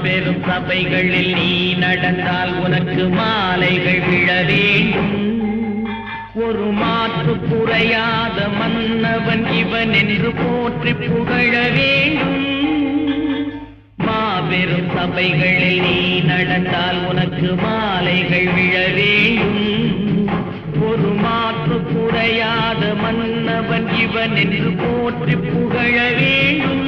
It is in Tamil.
பெரும் சபைகளில் நீ நடந்தால் உனக்கு மாலைகள் விழ வேண்டும். ஒரு மாற்று குறையாத மன்னவன் இவன் என்று போற்றி புகழ வேண்டும். மாபெரும் சபைகளில் நீ நடந்தால் உனக்கு மாலைகள் விழ வேண்டும். ஒரு மாற்று குறையாத மன்னவன் இவன் என்று போற்றி புகழ வேண்டும்.